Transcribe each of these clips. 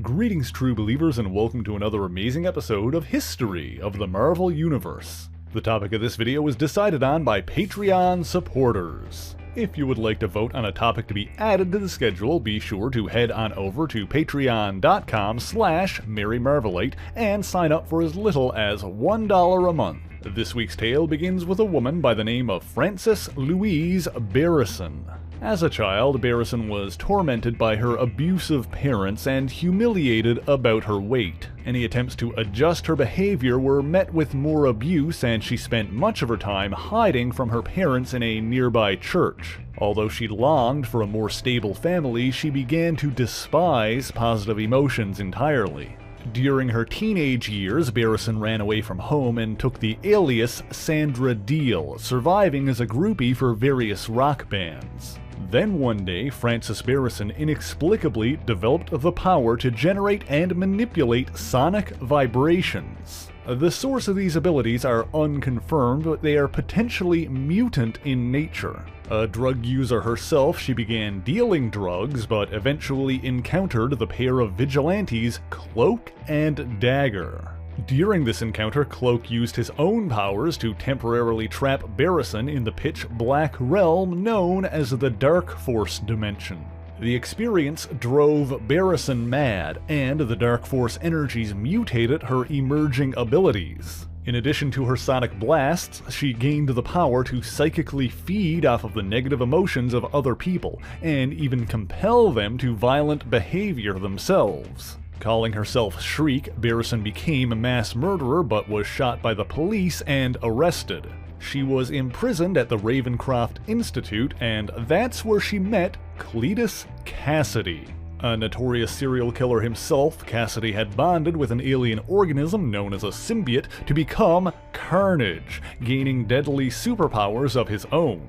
Greetings, true believers, and welcome to another amazing episode of History of the Marvel Universe. The topic of this video was decided on by Patreon supporters. If you would like to vote on a topic to be added to the schedule, be sure to head on over to patreon.com/MaryMarvelite and sign up for as little as $1 a month. This week's tale begins with a woman by the name of Frances Louise Barrison. As a child, Barrison was tormented by her abusive parents and humiliated about her weight. Any attempts to adjust her behavior were met with more abuse, and she spent much of her time hiding from her parents in a nearby church. Although she longed for a more stable family, she began to despise positive emotions entirely. During her teenage years, Barrison ran away from home and took the alias Sandra Deal, surviving as a groupie for various rock bands. Then one day, Frances Barrison inexplicably developed the power to generate and manipulate sonic vibrations. The source of these abilities are unconfirmed, but they are potentially mutant in nature. A drug user herself, she began dealing drugs, but eventually encountered the pair of vigilantes Cloak and Dagger. During this encounter, Cloak used his own powers to temporarily trap Barrison in the pitch-black realm known as the Dark Force dimension. The experience drove Barrison mad, and the Dark Force energies mutated her emerging abilities. In addition to her sonic blasts, she gained the power to psychically feed off of the negative emotions of other people, and even compel them to violent behavior themselves. Calling herself Shriek, Barrison became a mass murderer but was shot by the police and arrested. She was imprisoned at the Ravencroft Institute, and that's where she met Cletus Cassidy. A notorious serial killer himself, Cassidy had bonded with an alien organism known as a symbiote to become Carnage, gaining deadly superpowers of his own.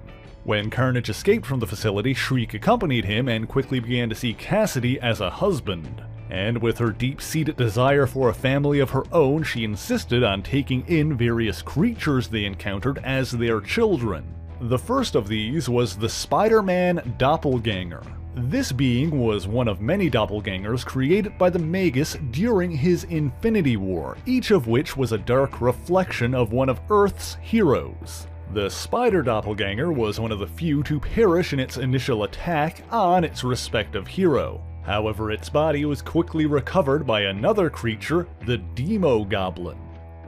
When Carnage escaped from the facility, Shriek accompanied him and quickly began to see Cassidy as a husband. And with her deep-seated desire for a family of her own, she insisted on taking in various creatures they encountered as their children. The first of these was the Spider-Man Doppelganger. This being was one of many doppelgangers created by the Magus during his Infinity War, each of which was a dark reflection of one of Earth's heroes. The Spider Doppelganger was one of the few to perish in its initial attack on its respective hero. However, its body was quickly recovered by another creature, the Demogoblin.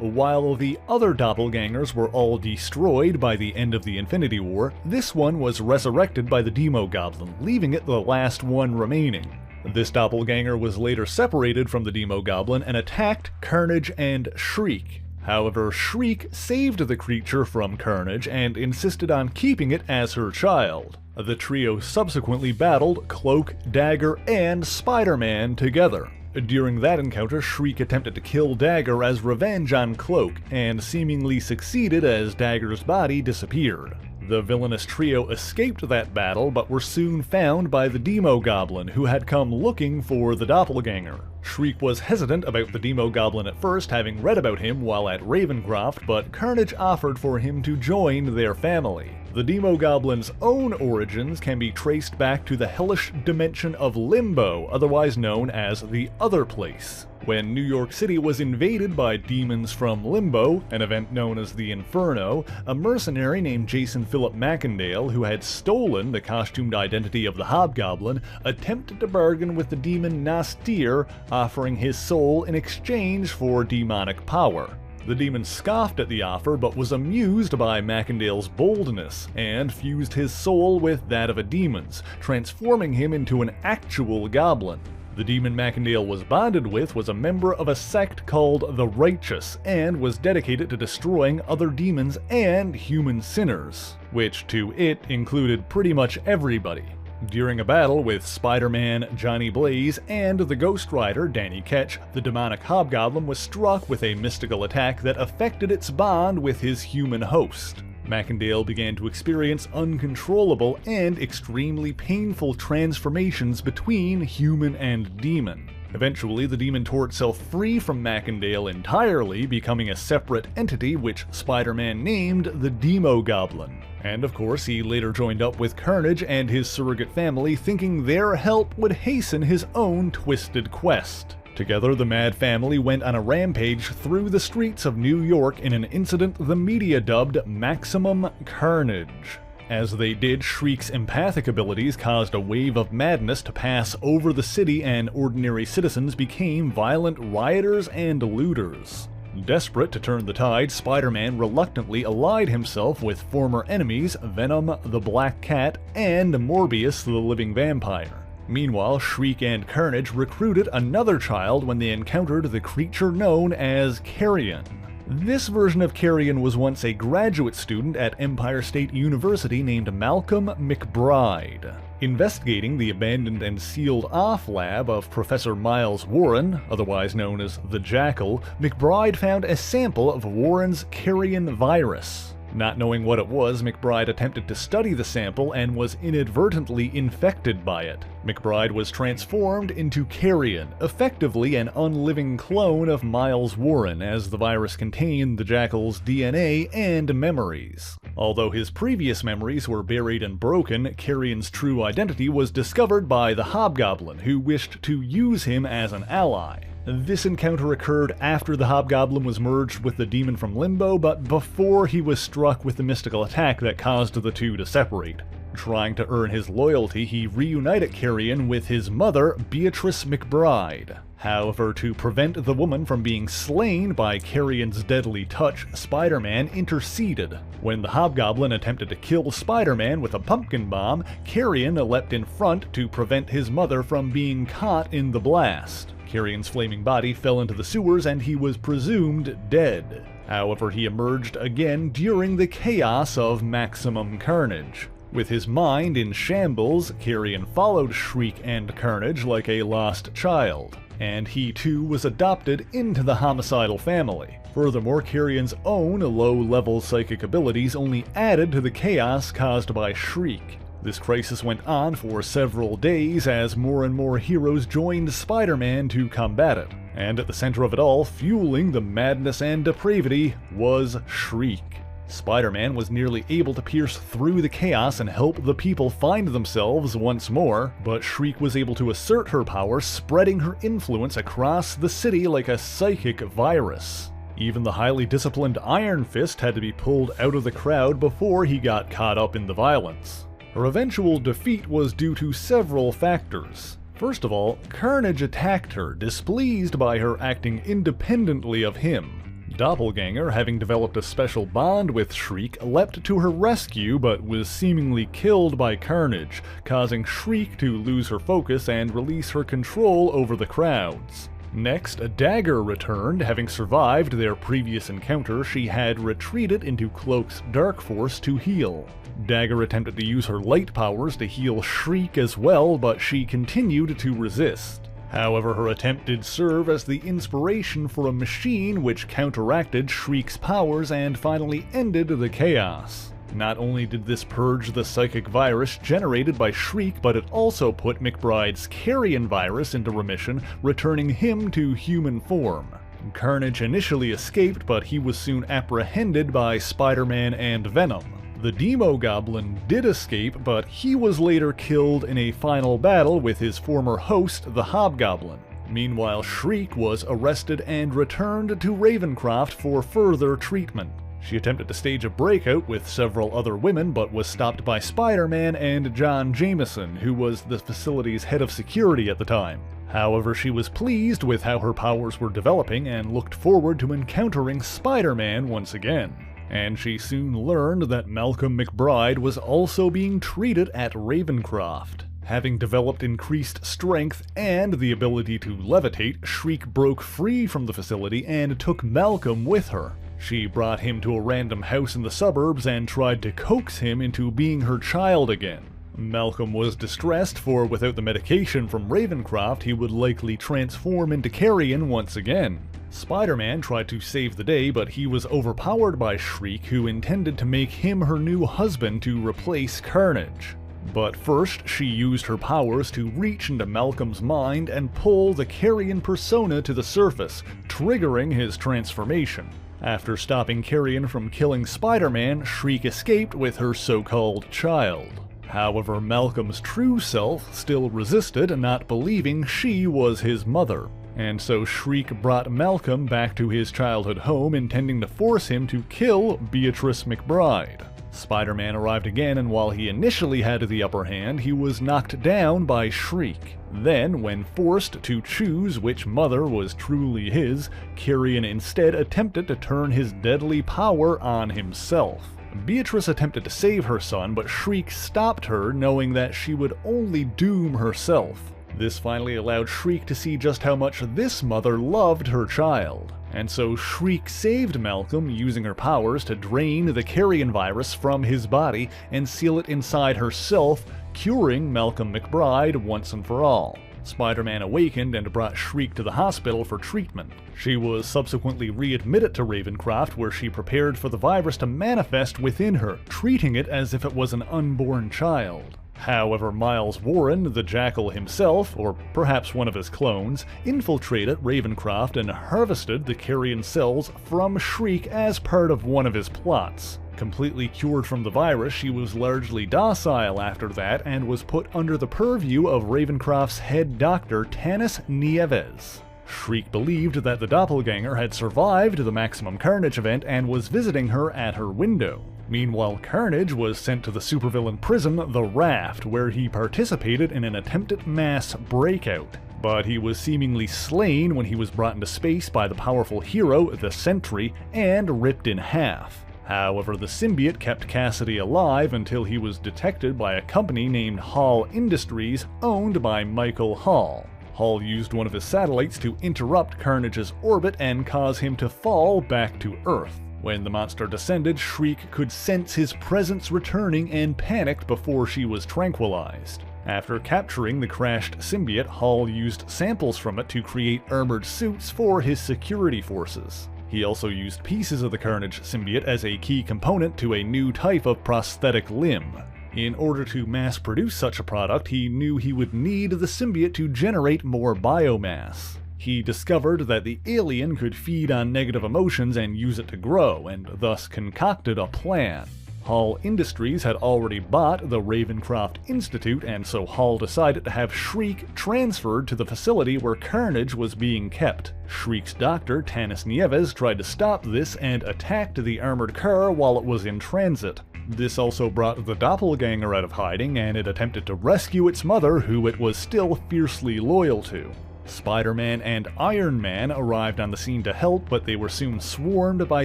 While the other doppelgangers were all destroyed by the end of the Infinity War, this one was resurrected by the Demogoblin, leaving it the last one remaining. This doppelganger was later separated from the Demogoblin and attacked Carnage and Shriek. However, Shriek saved the creature from Carnage and insisted on keeping it as her child. The trio subsequently battled Cloak, Dagger, and Spider-Man together. During that encounter, Shriek attempted to kill Dagger as revenge on Cloak, and seemingly succeeded as Dagger's body disappeared. The villainous trio escaped that battle, but were soon found by the Demogoblin, who had come looking for the doppelganger. Shriek was hesitant about the Demogoblin at first, having read about him while at Ravencroft, but Carnage offered for him to join their family. The Demogoblin's own origins can be traced back to the hellish dimension of Limbo, otherwise known as the Other Place. When New York City was invaded by demons from Limbo, an event known as the Inferno, a mercenary named Jason Philip Macandale, who had stolen the costumed identity of the Hobgoblin, attempted to bargain with the demon Nastir, offering his soul in exchange for demonic power. The demon scoffed at the offer, but was amused by Macandale's boldness, and fused his soul with that of a demon's, transforming him into an actual goblin. The demon Macandale was bonded with was a member of a sect called the Righteous, and was dedicated to destroying other demons and human sinners, which to it included pretty much everybody. During a battle with Spider-Man, Johnny Blaze, and the Ghost Rider, Danny Ketch, the demonic Hobgoblin was struck with a mystical attack that affected its bond with his human host. Macandale began to experience uncontrollable and extremely painful transformations between human and demon. Eventually, the demon tore itself free from Macandale entirely, becoming a separate entity which Spider-Man named the Demogoblin. And of course, he later joined up with Carnage and his surrogate family, thinking their help would hasten his own twisted quest. Together, the Mad family went on a rampage through the streets of New York in an incident the media dubbed Maximum Carnage. As they did, Shriek's empathic abilities caused a wave of madness to pass over the city, and ordinary citizens became violent rioters and looters. Desperate to turn the tide, Spider-Man reluctantly allied himself with former enemies Venom, the Black Cat, and Morbius, the Living Vampire. Meanwhile, Shriek and Carnage recruited another child when they encountered the creature known as Carrion. This version of Carrion was once a graduate student at Empire State University named Malcolm McBride. Investigating the abandoned and sealed-off lab of Professor Miles Warren, otherwise known as the Jackal, McBride found a sample of Warren's Carrion virus. Not knowing what it was, McBride attempted to study the sample and was inadvertently infected by it. McBride was transformed into Carrion, effectively an unliving clone of Miles Warren, as the virus contained the Jackal's DNA and memories. Although his previous memories were buried and broken, Carrion's true identity was discovered by the Hobgoblin, who wished to use him as an ally. This encounter occurred after the Hobgoblin was merged with the demon from Limbo, but before he was struck with the mystical attack that caused the two to separate. Trying to earn his loyalty, he reunited Carrion with his mother, Beatrice McBride. However, to prevent the woman from being slain by Carrion's deadly touch, Spider-Man interceded. When the Hobgoblin attempted to kill Spider-Man with a pumpkin bomb, Carrion leapt in front to prevent his mother from being caught in the blast. Carrion's flaming body fell into the sewers and he was presumed dead. However, he emerged again during the chaos of Maximum Carnage. With his mind in shambles, Carrion followed Shriek and Carnage like a lost child, and he too was adopted into the homicidal family. Furthermore, Carrion's own low-level psychic abilities only added to the chaos caused by Shriek. This crisis went on for several days as more and more heroes joined Spider-Man to combat it. And at the center of it all, fueling the madness and depravity, was Shriek. Spider-Man was nearly able to pierce through the chaos and help the people find themselves once more, but Shriek was able to assert her power, spreading her influence across the city like a psychic virus. Even the highly disciplined Iron Fist had to be pulled out of the crowd before he got caught up in the violence. Her eventual defeat was due to several factors. First of all, Carnage attacked her, displeased by her acting independently of him. Doppelganger, having developed a special bond with Shriek, leapt to her rescue but was seemingly killed by Carnage, causing Shriek to lose her focus and release her control over the crowds. Next, Dagger returned. Having survived their previous encounter, she had retreated into Cloak's Dark Force to heal. Dagger attempted to use her light powers to heal Shriek as well, but she continued to resist. However, her attempt did serve as the inspiration for a machine which counteracted Shriek's powers and finally ended the chaos. Not only did this purge the psychic virus generated by Shriek, but it also put McBride's Carrion virus into remission, returning him to human form. Carnage initially escaped, but he was soon apprehended by Spider-Man and Venom. The Demogoblin did escape, but he was later killed in a final battle with his former host, the Hobgoblin. Meanwhile, Shriek was arrested and returned to Ravencroft for further treatment. She attempted to stage a breakout with several other women, but was stopped by Spider-Man and John Jameson, who was the facility's head of security at the time. However, she was pleased with how her powers were developing and looked forward to encountering Spider-Man once again. And she soon learned that Malcolm McBride was also being treated at Ravencroft. Having developed increased strength and the ability to levitate, Shriek broke free from the facility and took Malcolm with her. She brought him to a random house in the suburbs and tried to coax him into being her child again. Malcolm was distressed, for without the medication from Ravencroft, he would likely transform into Carrion once again. Spider-Man tried to save the day, but he was overpowered by Shriek, who intended to make him her new husband to replace Carnage. But first, she used her powers to reach into Malcolm's mind and pull the Carrion persona to the surface, triggering his transformation. After stopping Carrion from killing Spider-Man, Shriek escaped with her so-called child. However, Malcolm's true self still resisted, not believing she was his mother. And so Shriek brought Malcolm back to his childhood home, intending to force him to kill Beatrice McBride. Spider-Man arrived again, and while he initially had the upper hand, he was knocked down by Shriek. Then, when forced to choose which mother was truly his, Carrion instead attempted to turn his deadly power on himself. Beatrice attempted to save her son, but Shriek stopped her, knowing that she would only doom herself. This finally allowed Shriek to see just how much this mother loved her child. And so Shriek saved Malcolm using her powers to drain the Carrion virus from his body and seal it inside herself, curing Malcolm McBride once and for all. Spider-Man awakened and brought Shriek to the hospital for treatment. She was subsequently readmitted to Ravencroft, where she prepared for the virus to manifest within her, treating it as if it was an unborn child. However, Miles Warren, the Jackal himself, or perhaps one of his clones, infiltrated Ravencroft and harvested the Carrion cells from Shriek as part of one of his plots. Completely cured from the virus, she was largely docile after that and was put under the purview of Ravencroft's head doctor, Tanis Nieves. Shriek believed that the Doppelganger had survived the Maximum Carnage event and was visiting her at her window. Meanwhile, Carnage was sent to the supervillain prison, the Raft, where he participated in an attempted mass breakout. But he was seemingly slain when he was brought into space by the powerful hero, the Sentry, and ripped in half. However, the symbiote kept Cassidy alive until he was detected by a company named Hall Industries, owned by Michael Hall. Hall used one of his satellites to interrupt Carnage's orbit and cause him to fall back to Earth. When the monster descended, Shriek could sense his presence returning and panicked before she was tranquilized. After capturing the crashed symbiote, Hall used samples from it to create armored suits for his security forces. He also used pieces of the Carnage symbiote as a key component to a new type of prosthetic limb. In order to mass-produce such a product, he knew he would need the symbiote to generate more biomass. He discovered that the alien could feed on negative emotions and use it to grow, and thus concocted a plan. Hall Industries had already bought the Ravencroft Institute, and so Hall decided to have Shriek transferred to the facility where Carnage was being kept. Shriek's doctor, Tanis Nieves, tried to stop this and attacked the armored car while it was in transit. This also brought the Doppelganger out of hiding, and it attempted to rescue its mother, who it was still fiercely loyal to. Spider-Man and Iron Man arrived on the scene to help, but they were soon swarmed by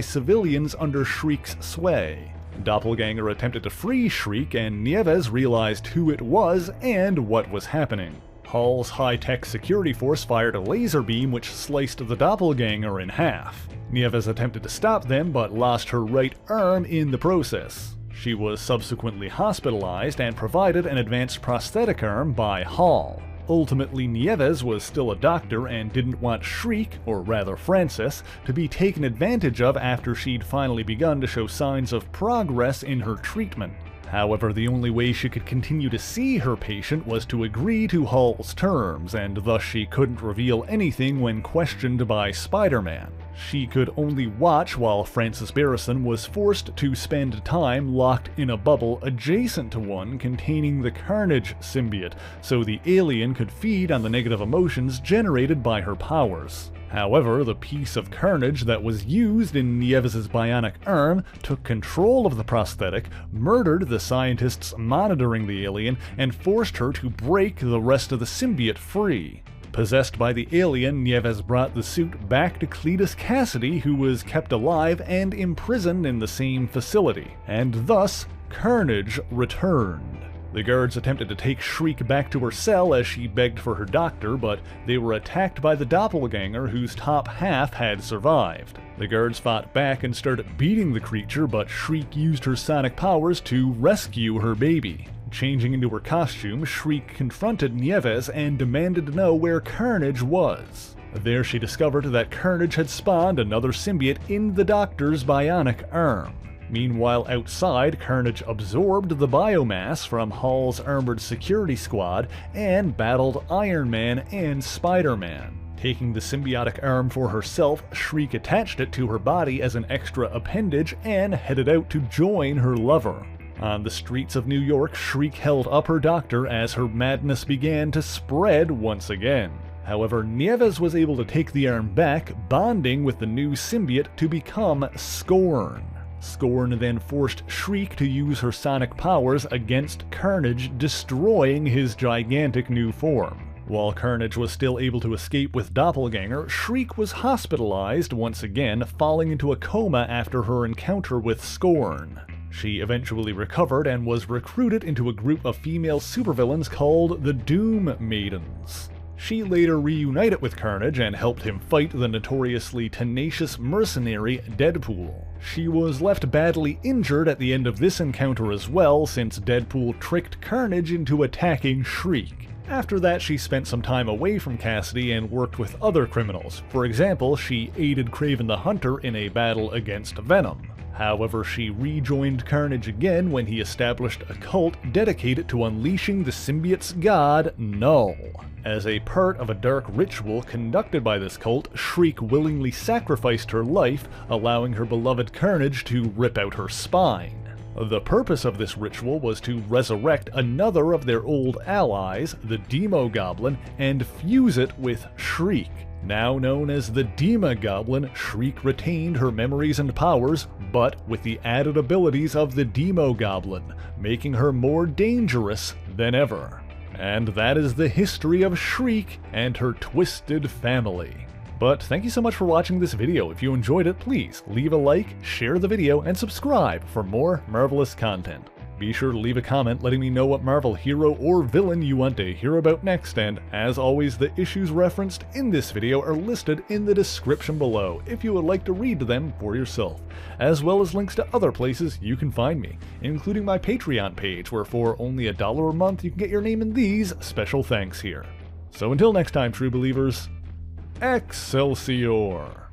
civilians under Shriek's sway. Doppelganger attempted to free Shriek, and Nieves realized who it was and what was happening. Hall's high-tech security force fired a laser beam which sliced the Doppelganger in half. Nieves attempted to stop them, but lost her right arm in the process. She was subsequently hospitalized and provided an advanced prosthetic arm by Hall. Ultimately, Nieves was still a doctor and didn't want Shriek, or rather Frances, to be taken advantage of after she'd finally begun to show signs of progress in her treatment. However, the only way she could continue to see her patient was to agree to Hall's terms, and thus she couldn't reveal anything when questioned by Spider-Man. She could only watch while Frances Barrison was forced to spend time locked in a bubble adjacent to one containing the Carnage symbiote, so the alien could feed on the negative emotions generated by her powers. However, the piece of Carnage that was used in Nieves' bionic arm took control of the prosthetic, murdered the scientists monitoring the alien, and forced her to break the rest of the symbiote free. Possessed by the alien, Nieves brought the suit back to Cletus Cassidy, who was kept alive and imprisoned in the same facility, and thus Carnage returned. The guards attempted to take Shriek back to her cell as she begged for her doctor, but they were attacked by the Doppelganger, whose top half had survived. The guards fought back and started beating the creature, but Shriek used her sonic powers to rescue her baby. Changing into her costume, Shriek confronted Nieves and demanded to know where Carnage was. There she discovered that Carnage had spawned another symbiote in the Doctor's bionic arm. Meanwhile, outside, Carnage absorbed the biomass from Hall's armored security squad and battled Iron Man and Spider-Man. Taking the symbiotic arm for herself, Shriek attached it to her body as an extra appendage and headed out to join her lover. On the streets of New York, Shriek held up her doctor as her madness began to spread once again. However, Nieves was able to take the arm back, bonding with the new symbiote to become Skorn. Skorn then forced Shriek to use her sonic powers against Carnage, destroying his gigantic new form. While Carnage was still able to escape with Doppelganger, Shriek was hospitalized once again, falling into a coma after her encounter with Skorn. She eventually recovered and was recruited into a group of female supervillains called the Doom Maidens. She later reunited with Carnage and helped him fight the notoriously tenacious mercenary Deadpool. She was left badly injured at the end of this encounter as well, since Deadpool tricked Carnage into attacking Shriek. After that, she spent some time away from Cassidy and worked with other criminals. For example, she aided Kraven the Hunter in a battle against Venom. However, she rejoined Carnage again when he established a cult dedicated to unleashing the symbiote's god, Null. As a part of a dark ritual conducted by this cult, Shriek willingly sacrificed her life, allowing her beloved Carnage to rip out her spine. The purpose of this ritual was to resurrect another of their old allies, the Demogoblin, and fuse it with Shriek. Now known as the Demogoblin, Shriek retained her memories and powers, but with the added abilities of the Demogoblin, making her more dangerous than ever. And that is the history of Shriek and her twisted family. But thank you so much for watching this video. If you enjoyed it, please leave a like, share the video, and subscribe for more marvelous content. Be sure to leave a comment letting me know what Marvel hero or villain you want to hear about next, and as always, the issues referenced in this video are listed in the description below if you would like to read them for yourself, as well as links to other places you can find me, including my Patreon page, where for only $1 a month you can get your name in these special thanks here. So until next time, true believers, Excelsior!